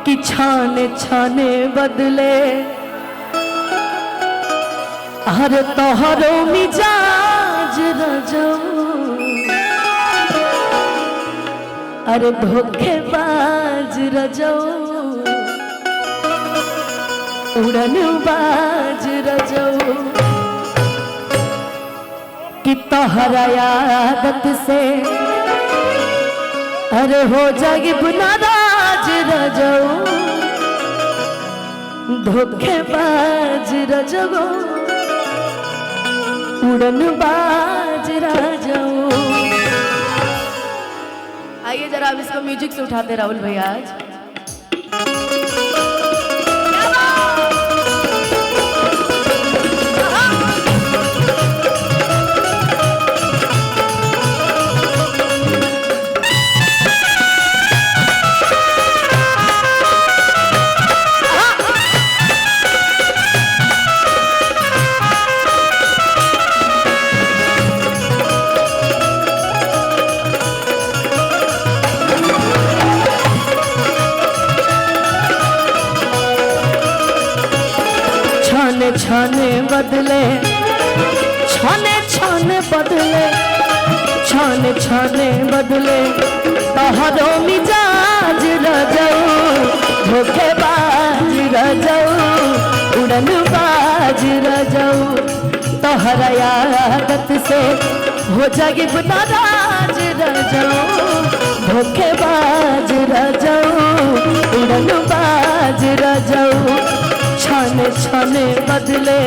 कि छाने छाने बदले हर तोहरो मिजाज रजऊ अरे धोखेबाज रजऊ उड़न बाज रजऊ कि तोहरा आदत से अरे हो जाएगी नाराज रजऊ धोखेबाज रजऊ उड़न बाज रजऊ। आइए जरा अब इसको म्यूजिक से उठाते राहुल भैया आज। छाने बदले छाने छाने बदले छाने छाने बदले तोहरो मिजाज रजऊ धोखेबाज रजऊ उड़न बाज रजऊ तोहरा आदत से हो जाएगी नाराज रजऊ धोखेबाज रजऊ उड़न बाज रजऊ छाने छाने बदले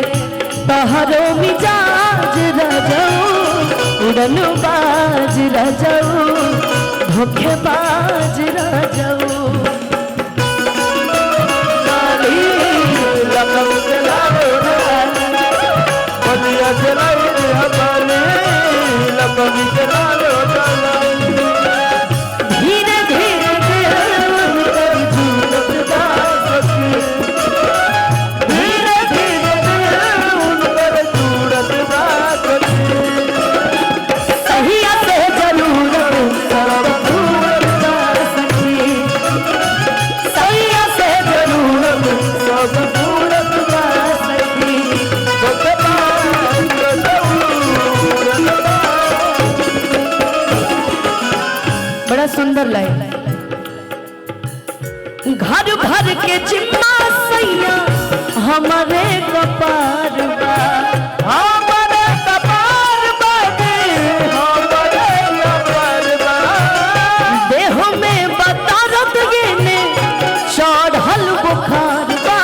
तोहरो मिजाज रजऊ उड़न बाज रजऊ धोखेबाज रजऊ। धीरे सुंदर लाइन घर भर के जिम्मा सैया हमारे कपार बा हमारे कपार बा हमारे कपार बा देह में बतारत गिने चढ़ल बुखार बा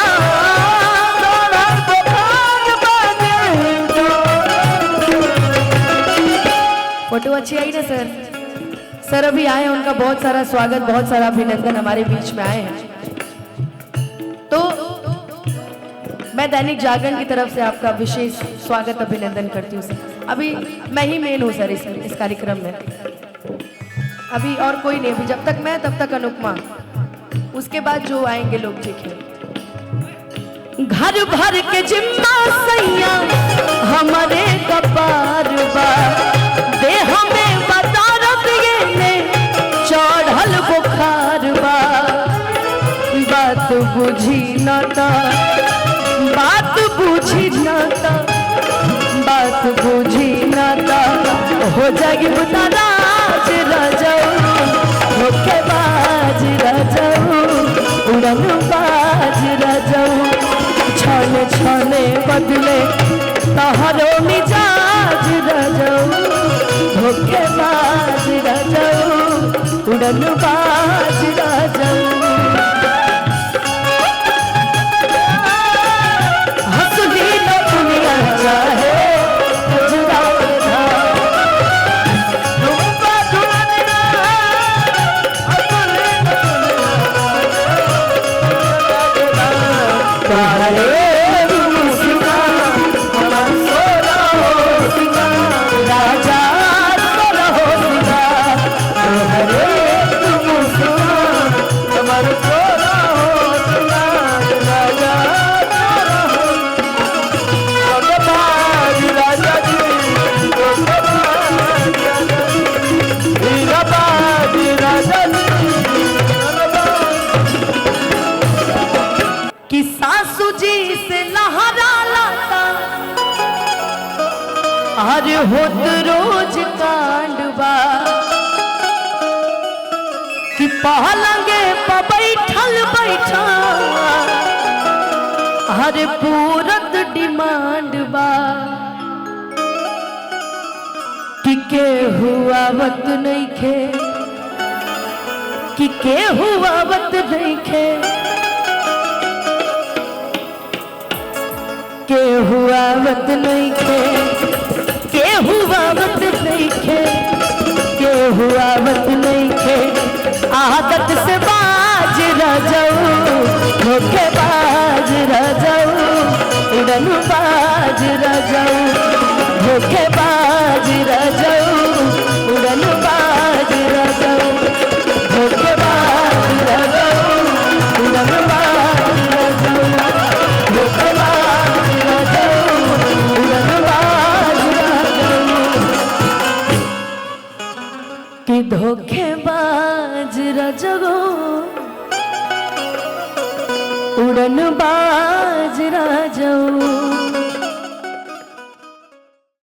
फोटो अच्छी आई ना सर? सर अभी आए, उनका बहुत सारा स्वागत, बहुत सारा अभिनंदन हमारे बीच में आए हैं। तो मैं दैनिक जागरण की तरफ से आपका विशेष स्वागत अभिनंदन करती हूँ सर। अभी मैं ही मेन हूँ सर इस कार्यक्रम में, अभी और कोई नहीं। अभी जब तक मैं तब तक अनुपमा, उसके बाद जो आएंगे लोग ठीक है। घर भर के जिम्मा सैया हमारे कपार बा देह में चढ़ल बुखार बा बात बुझी न बात बुझी न बात बुझी न हो जाएगी नाराज रजऊ धोखेबाज रजऊ उड़न बाज रजऊ छाने छाने बदले तोहरो मिजाज रजऊ धोखेबाज रजऊ उड़न बाज रजऊ। हंसली न दुनिया चाहे जी से लहरा लाता अरे होत रोज कांडवा कि पहलंगे पर बैठल बैठा अरे पूरत डिमांड बा कि के हुआ वत नहीं खे कि के हुआ वत नहीं खे के हुआ वत नहीं खे के हुआ वत नहीं खे के हुआ वत नहीं खे आदत से बाज रह जाऊं धोखे बाज रह जाऊं उड़न बाज रह जाऊं धोखे बाज रह जाऊं उड़न बाज रह जाऊं धोखे बाज रह जाऊं उड़न बाज रह जाऊं धोखे बाज रह जाऊं उड़न बाज रह जाऊं कि धोखेबाज रह जाऊं उड़न बाज रह जाऊं।